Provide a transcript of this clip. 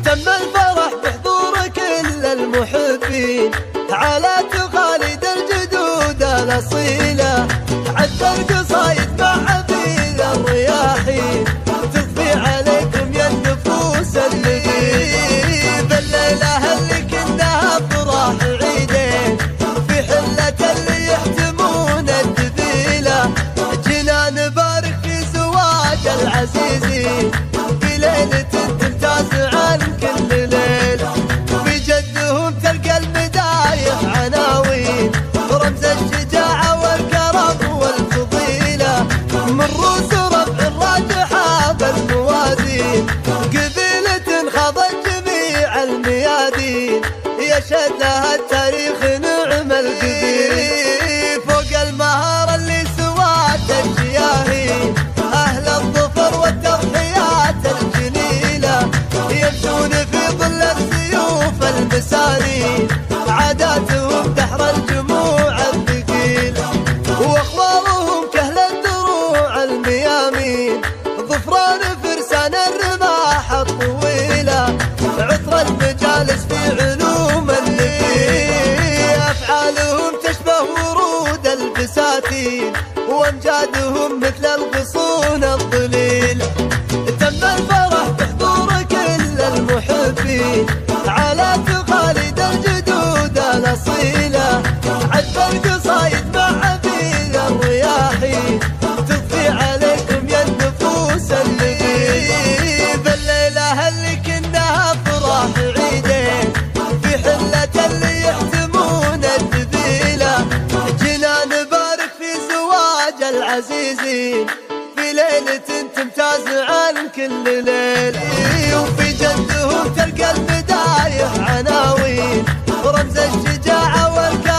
تم الفرح بحضور كل المحبين، على تقاليد الجدود الأصيلة، عد القصايد مع عبيد الرياحين، تضفي عليكم يا النفوس اللبيب. الليلة اللي كنا افراح عيدين، في حلة اللي يحتمون الدبيلة، جينا نبارك في زواج العزيزين، في ليلة تمتاز عن كل ليل. في جدهم تلقى المدايح عناوين، رمز الشجاعة والكرم والفضيلة، من رؤوس رفع الراجحة بالموازين، قبيلة خاضت جميع الميادين، يشهد لها التاريخ نعم القبيل. فوق المهارة اللي سوات الشياهين، أهل الظفر والتضحيات الجليلة، يمشون في ظل السيوف المسارين، عاداتهم دحر الجموع الثقيلة، واخبارهم كهل الدروع الميامين، ظفران فرسان الرماح الطويلة، عطر المجالس في علوم النبيل، أفعالهم تشبه ورود البساتين، وامجادهم مثل الغصون الظليلة. تم الفرح بحضور كل المحبين، على تقاليد الجدود الأصيلة، عد القصايد مع عبيد الرياحين، تضفي عليكم يا النفوس اللبيب. الليلة اللي كنا افراح عيدين، في حلة اللي يحتمون الدبيلة، جينا نبارك في زواج العزيزين، في ليلة تمتاز عن كل ليل. وفي جدهم تلقى المدايح عناوين، رمز الشجاعة والكرم